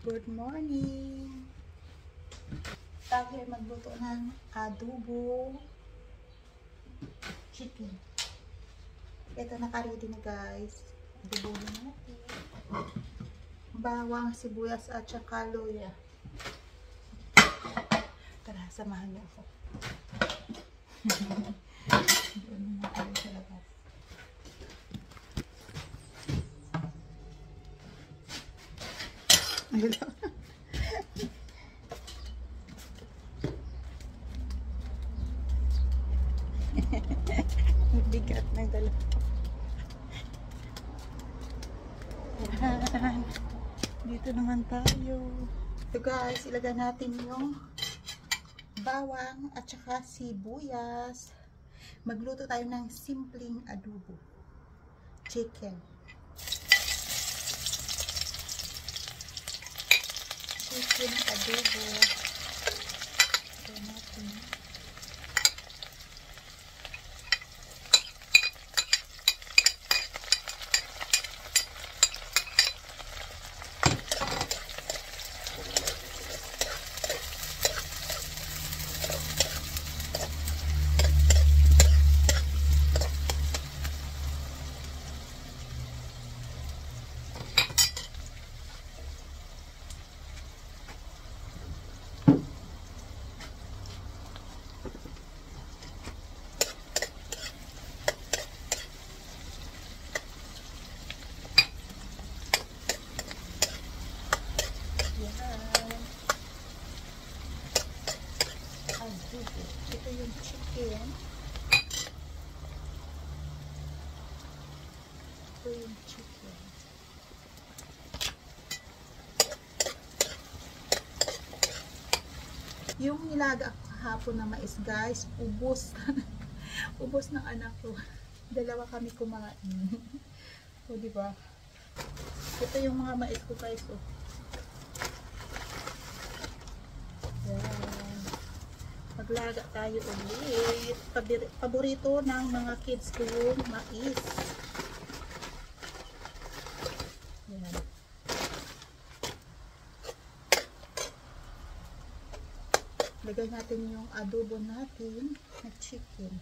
Good morning! Tayo ay magluto ng adobo chicken. Ito naka-ready na guys. Adobo na natin. Bawang, sibuyas at saka luya. Tara, samahan niyo ako. Doon na tayo sa labas. Hello. Bigat na dala. Yan. Dito naman tayo. So guys, ilagay natin yung bawang at saka sibuyas. Magluto tayo ng simpleng adobo chicken. Chicken adobo. Ito natin. Ito yung chicken. Ito yung chicken. Yung nilaga ako kahapon na mais guys, ubos. Ubos ng anak ko. Dalawa kami kumain. O diba? Ito yung mga mais ko guys. Oh. Yan. Maglaga tayo ulit. Paborito ng mga kids ko yung mais. Yan. Lagay natin yung adobo natin na chicken.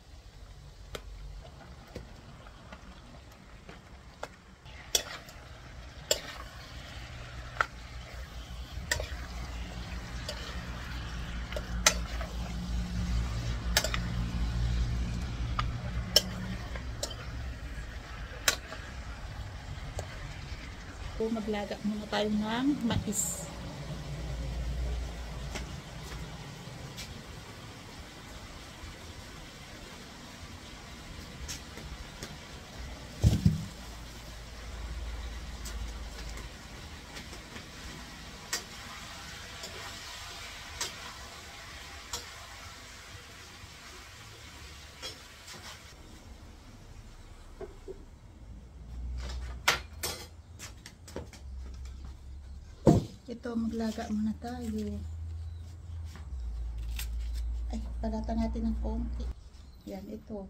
Maglaga muna tayo ng mais. Ito, maglaga muna tayo. Ay, palata natin ng konti. Yan, ito.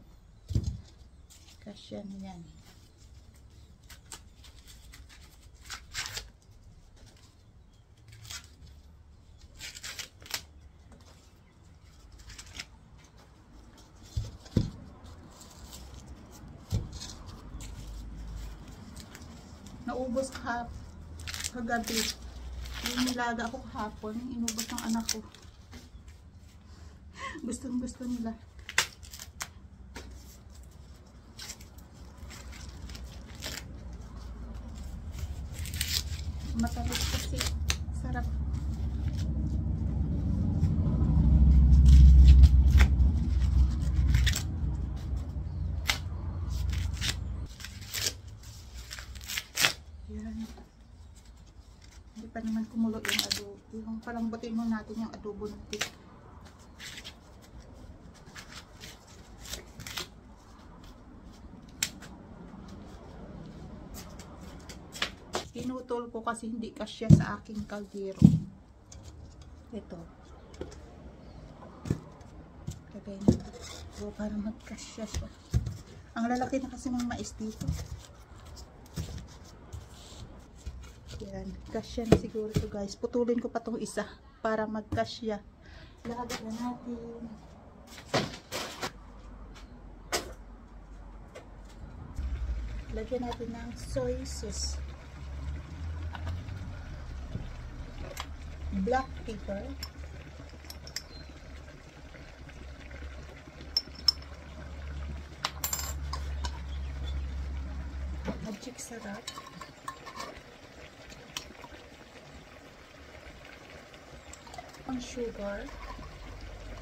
Kasya na yan. Naubos kagabi. Yung nilaga ako kahapon, inubos ng anak ko. Gusto nila. Matamis kasi. Sarap. Yan. Hindi pa naman kumulo yung adobo. Yung palambutin mo natin yung adobo natin. Pinutol ko kasi hindi kasya sa aking kaldero. Ito. Lagay natin. Para magkasya siya. Ang lalaki na kasi ng mais dito. Yan, kasya na siguro to guys. Putulin ko pa tong isa para magkasya. Lagyan na natin. Lagyan natin ng soy sauce. Black pepper. Magic sarap. Ang sugar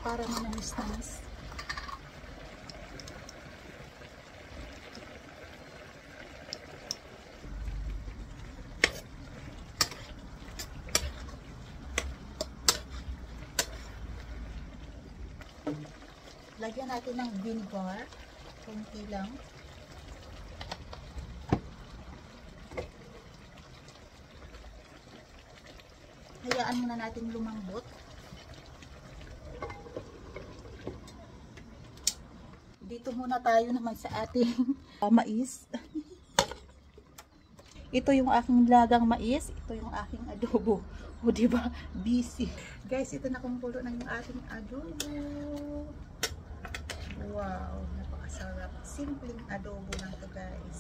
para manamis-namis. Lagyan natin ng vinegar, konti lang. Hayaan muna natin lumambot. Dito muna tayo naman sa ating mais. Ito yung aking lagang mais, ito yung aking adobo. O diba, busy. Guys, ito na kumukulo na yung ating adobo. Wow, napakasarap. Simpleng adobo lang to guys.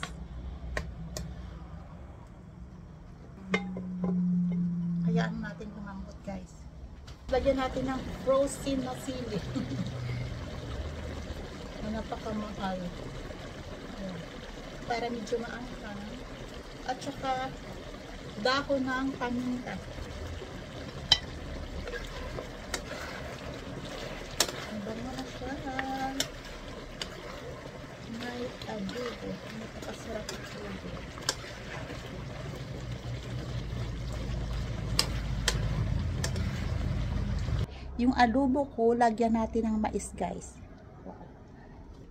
Hayaan natin lumambot guys. Lagyan natin ng frozen na sili. Napakamahal. Para medyo maanghang. At saka dahon ng paminta. Bango na siya. May adobo. Napakasarap ang adobo. Yung adobo ko, lagyan natin ng mais guys.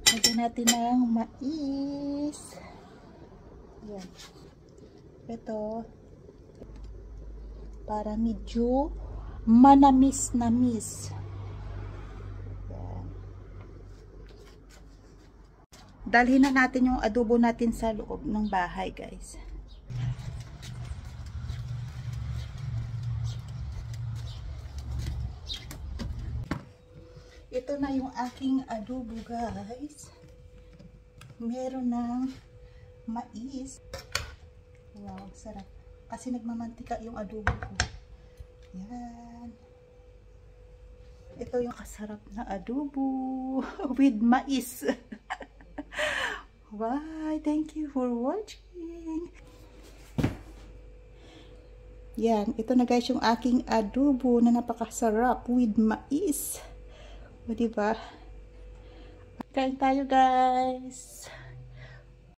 Lagyan natin ng mais. Yan. Ito. Para medyo manamis-namis. Yan. Dalhin na natin yung adobo natin sa loob ng bahay guys. Ito na yung aking adobo guys. Meron ng mais. Wow, sarap. Kasi nagmamantika yung adobo ko. Yan. Ito yung kasarap na adobo with mais. Bye. Thank you for watching. Yan. Ito na guys yung aking adobo na napakasarap with mais. O diba? Kain tayo guys.